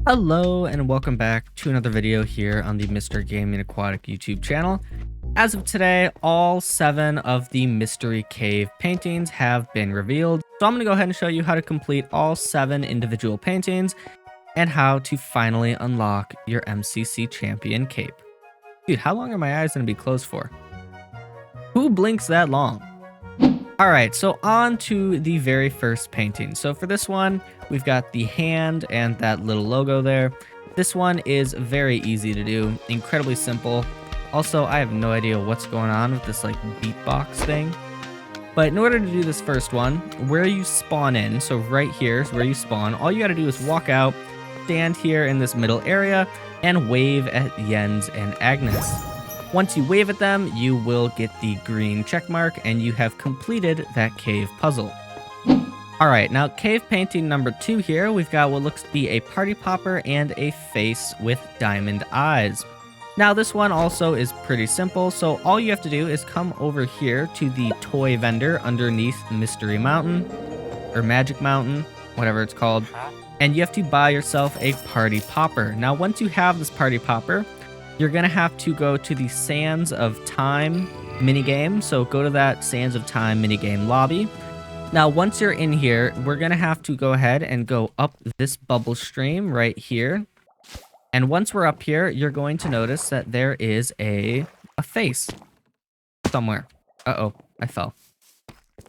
Hello and welcome back to another video here on the Mr. Gaming Aquatic YouTube channel. As of today, all 7 of the mystery cave paintings have been revealed. So I'm going to go ahead and show you how to complete all 7 individual paintings and how to finally unlock your MCC champion cape. Dude, how long are my eyes going to be closed for? Who blinks that long? Alright, so on to the very first painting. So for this one, we've got the hand and that little logo there. This one is very easy to do, incredibly simple. Also, I have no idea what's going on with this like beatbox thing. But in order to do this first one, where you spawn in, so right here is where you spawn, all you gotta do is walk out, stand here in this middle area, and wave at Jens and Agnes. Once you wave at them, you will get the green check mark and you have completed that cave puzzle. Alright, now cave painting number 2 here, we've got what looks to be a party popper and a face with diamond eyes. Now this one also is pretty simple, so all you have to do is come over here to the toy vendor underneath Mystery Mountain, or Magic Mountain, whatever it's called, and you have to buy yourself a party popper. Now once you have this party popper, you're going to have to go to the Sands of Time minigame. So go to that Sands of Time minigame lobby. Now, once you're in here, we're going to have to go ahead and go up this bubble stream right here. And once we're up here, you're going to notice that there is a face somewhere. Uh-oh, I fell.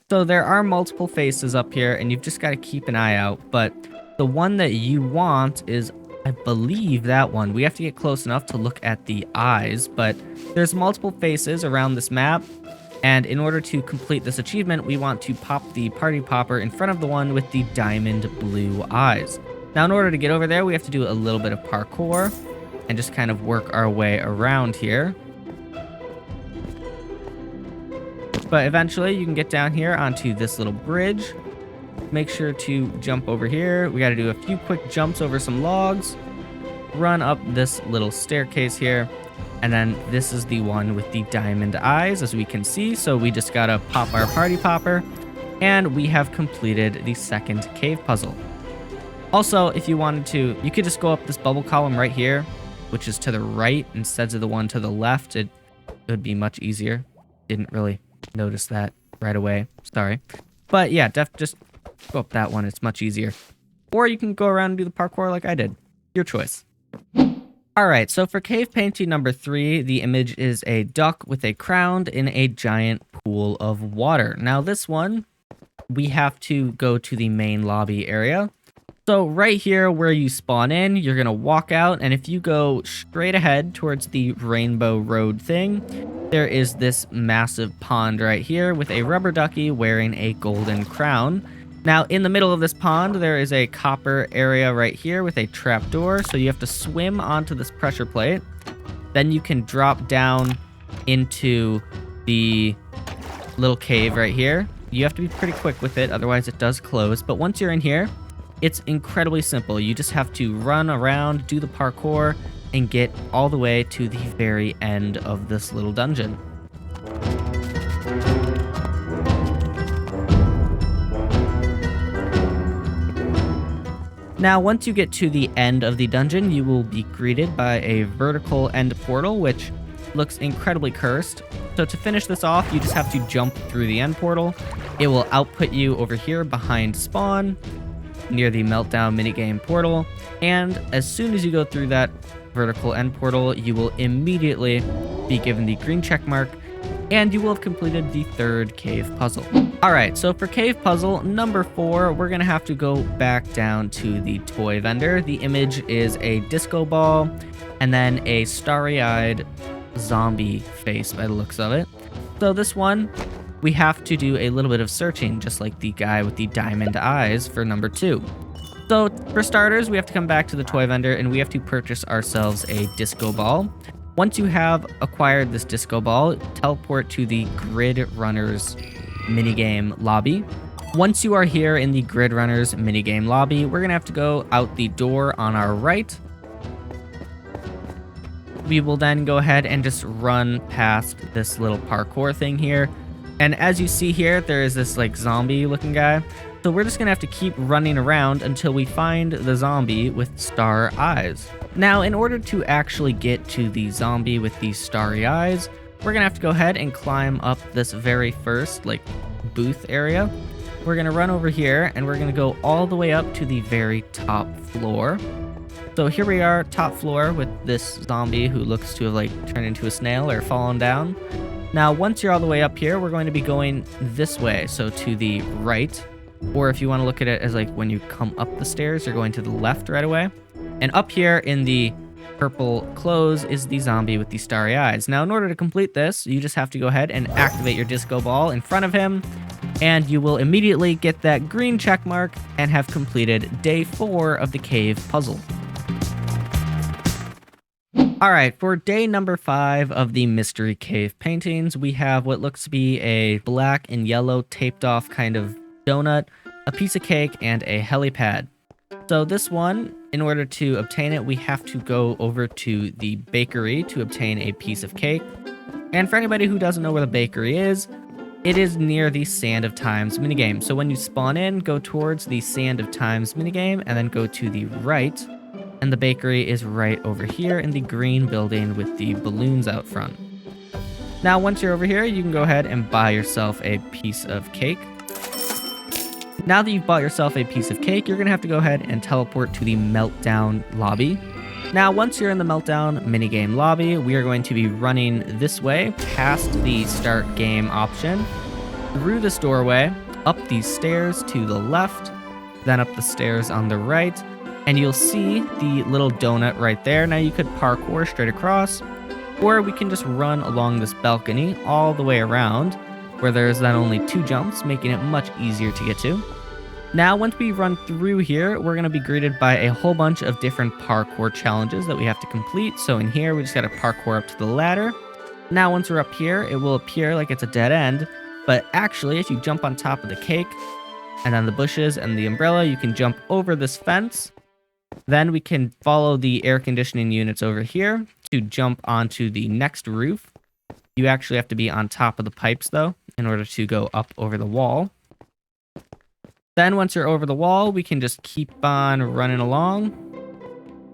So there are multiple faces up here, and you've just got to keep an eye out. But the one that you want is, I believe, that one. We have to get close enough to look at the eyes, but there's multiple faces around this map, and in order to complete this achievement, we want to pop the party popper in front of the one with the diamond blue eyes. Now, in order to get over there, we have to do a little bit of parkour and just kind of work our way around here. But eventually, you can get down here onto this little bridge. Make sure to jump over here. We got to do a few quick jumps over some logs. Run up this little staircase here. And then this is the one with the diamond eyes, as we can see. So we just got to pop our party popper. And we have completed the second cave puzzle. Also, if you wanted to, you could just go up this bubble column right here, which is to the right instead of the one to the left. It would be much easier. Didn't really notice that right away. Sorry. But yeah, just go up that one. It's much easier. Or you can go around and do the parkour like I did. Your choice. Alright, so for cave painting number 3, the image is a duck with a crown in a giant pool of water. Now this one, we have to go to the main lobby area. So right here where you spawn in, you're going to walk out, and if you go straight ahead towards the Rainbow Road thing, there is this massive pond right here with a rubber ducky wearing a golden crown. Now, in the middle of this pond, there is a copper area right here with a trapdoor, so you have to swim onto this pressure plate. Then you can drop down into the little cave right here. You have to be pretty quick with it, otherwise it does close. But once you're in here, it's incredibly simple. You just have to run around, do the parkour, and get all the way to the very end of this little dungeon. Now, once you get to the end of the dungeon, you will be greeted by a vertical end portal, which looks incredibly cursed. So to finish this off, you just have to jump through the end portal. It will output you over here behind spawn, near the Meltdown minigame portal. And as soon as you go through that vertical end portal, you will immediately be given the green check mark, and you will have completed the third cave puzzle. Alright, so for cave puzzle number 4, we're going to have to go back down to the toy vendor. The image is a disco ball, and then a starry-eyed zombie face by the looks of it. So this one, we have to do a little bit of searching, just like the guy with the diamond eyes for number 2. So for starters, we have to come back to the toy vendor, and we have to purchase ourselves a disco ball. Once you have acquired this disco ball, teleport to the Grid Runners minigame lobby. Once you are here in the Grid Runners minigame lobby, we're going to have to go out the door on our right. We will then go ahead and just run past this little parkour thing here. And as you see here, there is this like zombie looking guy. So we're just gonna have to keep running around until we find the zombie with star eyes. Now, in order to actually get to the zombie with these starry eyes, we're gonna have to go ahead and climb up this very first, like, booth area. We're gonna run over here and we're gonna go all the way up to the very top floor. So here we are, top floor, with this zombie who looks to have, like, turned into a snail or fallen down. Now, once you're all the way up here, we're going to be going this way, so to the right. Or if you want to look at it as, like, when you come up the stairs, you're going to the left right away. And up here in the purple clothes is the zombie with the starry eyes. Now, in order to complete this, you just have to go ahead and activate your disco ball in front of him, and you will immediately get that green check mark and have completed day 4 of the cave puzzle. Alright, for day number 5 of the mystery cave paintings, we have what looks to be a black and yellow taped off kind of donut, a piece of cake, and a helipad. So this one, in order to obtain it, we have to go over to the bakery to obtain a piece of cake. And for anybody who doesn't know where the bakery is, it is near the Sand of Times minigame. So when you spawn in, go towards the Sand of Times minigame, and then go to the right. And the bakery is right over here in the green building with the balloons out front. Now, once you're over here, you can go ahead and buy yourself a piece of cake. Now that you've bought yourself a piece of cake, you're going to have to go ahead and teleport to the Meltdown lobby. Now, once you're in the Meltdown minigame lobby, we are going to be running this way, past the start game option, through this doorway, up these stairs to the left, then up the stairs on the right, and you'll see the little donut right there. Now, you could parkour straight across, or we can just run along this balcony all the way around, where there's then only 2 jumps, making it much easier to get to. Now, once we run through here, we're going to be greeted by a whole bunch of different parkour challenges that we have to complete. So in here, we just got to parkour up to the ladder. Now, once we're up here, it will appear like it's a dead end, but actually, if you jump on top of the cake, and then the bushes and the umbrella, you can jump over this fence. Then we can follow the air conditioning units over here to jump onto the next roof. You actually have to be on top of the pipes, though, in order to go up over the wall. Then once you're over the wall, we can just keep on running along.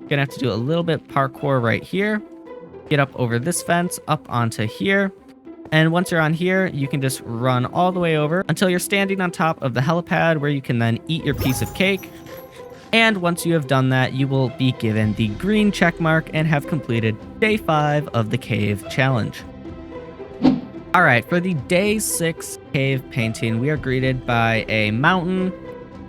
Gonna have to do a little bit parkour right here. Get up over this fence, up onto here. And once you're on here, you can just run all the way over until you're standing on top of the helipad, where you can then eat your piece of cake. And once you have done that, you will be given the green check mark and have completed day 5 of the cave challenge. Alright, for the day 6 cave painting, we are greeted by a mountain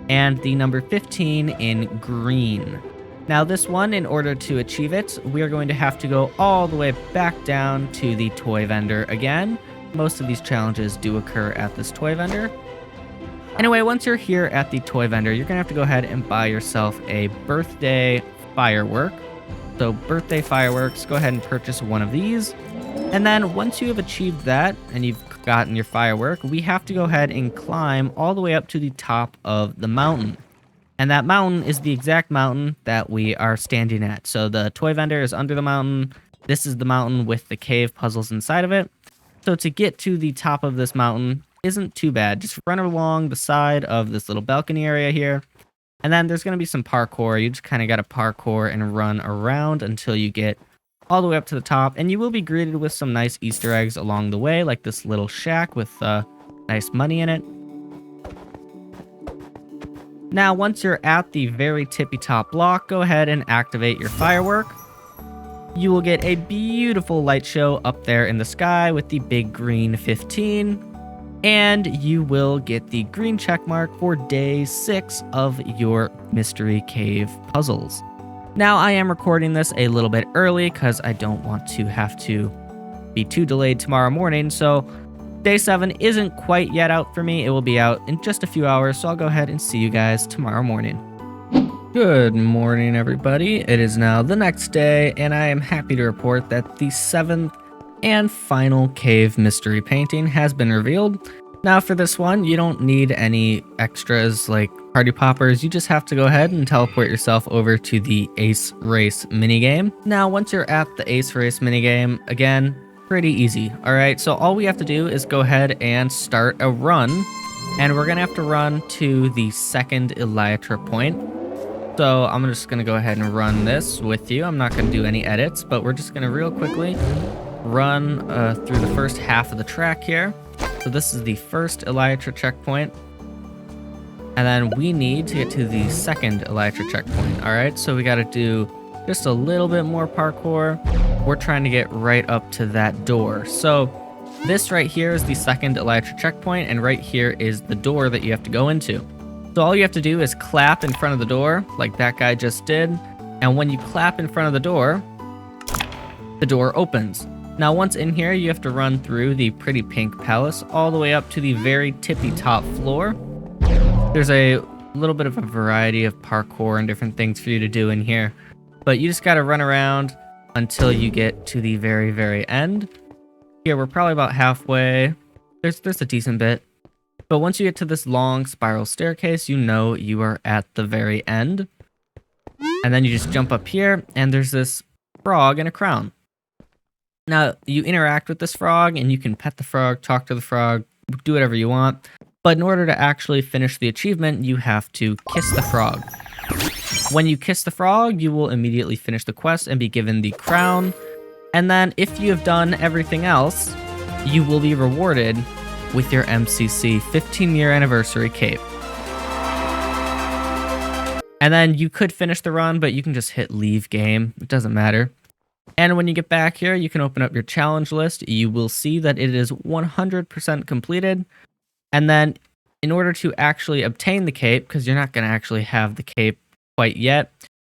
and the number 15 in green. Now this one, in order to achieve it, we are going to have to go all the way back down to the toy vendor again. Most of these challenges do occur at this toy vendor. Anyway, once you're here at the toy vendor, you're going to have to go ahead and buy yourself a birthday firework. So birthday fireworks, go ahead and purchase one of these. And then once you have achieved that and you've gotten your firework, we have to go ahead and climb all the way up to the top of the mountain. And that mountain is the exact mountain that we are standing at. So the toy vendor is under the mountain. This is the mountain with the cave puzzles inside of it. So to get to the top of this mountain isn't too bad. Just run along the side of this little balcony area here. And then there's going to be some parkour. You just kind of got to parkour and run around until you get all the way up to the top. And you will be greeted with some nice Easter eggs along the way, like this little shack with nice money in it. Now, once you're at the very tippy top block, go ahead and activate your firework. You will get a beautiful light show up there in the sky with the big green 15. And you will get the green check mark for day 6 of your mystery cave puzzles. Now, I am recording this a little bit early because I don't want to have to be too delayed tomorrow morning. So day 7 isn't quite yet out for me. It will be out in just a few hours. So I'll go ahead and see you guys tomorrow morning. Good morning, everybody. It is now the next day, and I am happy to report that the 7th and final cave mystery painting has been revealed. Now for this one, you don't need any extras like party poppers. You just have to go ahead and teleport yourself over to the Ace Race minigame. Now once you're at the Ace Race minigame, again, pretty easy. Alright, so all we have to do is go ahead and start a run And we're gonna have to run to the second elytra point. So I'm just gonna go ahead and run this with you. I'm not gonna do any edits, but we're just gonna real quickly run through the first half of the track here. So this is the first elytra checkpoint. And then we need to get to the second elytra checkpoint. All right, so we gotta do just a little bit more parkour. We're trying to get right up to that door. So this right here is the second elytra checkpoint, and right here is the door that you have to go into. So all you have to do is clap in front of the door, like that guy just did. And when you clap in front of the door opens. Now once in here, you have to run through the pretty pink palace all the way up to the very tippy top floor. There's a little bit of a variety of parkour and different things for you to do in here, but you just gotta run around until you get to the very, very end. Here, we're probably about halfway. There's a decent bit. But once you get to this long spiral staircase, you know you are at the very end. And then you just jump up here, and there's this frog in a crown. Now, you interact with this frog, and you can pet the frog, talk to the frog, do whatever you want. But in order to actually finish the achievement, you have to kiss the frog. When you kiss the frog, you will immediately finish the quest and be given the crown. And then if you have done everything else, you will be rewarded with your MCC 15-year anniversary cape. And then you could finish the run, but you can just hit leave game. It doesn't matter. And when you get back here, you can open up your challenge list. You will see that it is 100% completed. And then in order to actually obtain the cape, because you're not going to actually have the cape quite yet,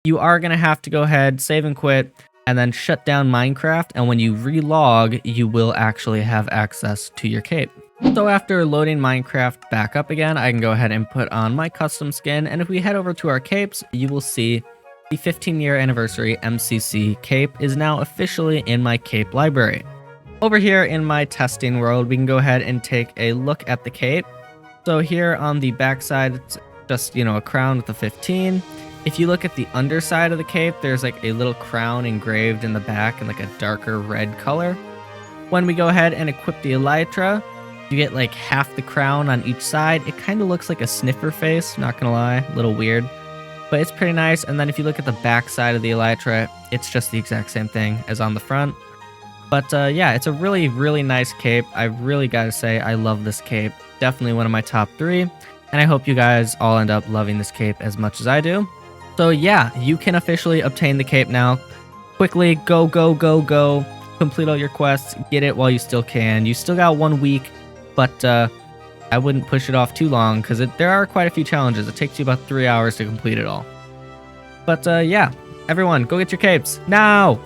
you are going to have to go ahead, save and quit, and then shut down Minecraft. And when you relog, you will actually have access to your cape. So after loading Minecraft back up again, I can go ahead and put on my custom skin. And if we head over to our capes, you will see the 15-year anniversary MCC cape is now officially in my cape library. Over here in my testing world, we can go ahead and take a look at the cape. So here on the back side, it's just, a crown with a 15. If you look at the underside of the cape, there's like a little crown engraved in the back in like a darker red color. When we go ahead and equip the elytra, you get like half the crown on each side. It kind of looks like a sniffer face, not gonna lie, a little weird, but it's pretty nice. And then if you look at the back side of the elytra, it's just the exact same thing as on the front. But yeah, it's a really, really nice cape. I really gotta say, I love this cape. Definitely one of my top 3. And I hope you guys all end up loving this cape as much as I do. So yeah, you can officially obtain the cape now. Quickly, go, go, go, go. Complete all your quests. Get it while you still can. You still got 1 week, but I wouldn't push it off too long because there are quite a few challenges. It takes you about 3 hours to complete it all. But yeah, everyone, go get your capes now!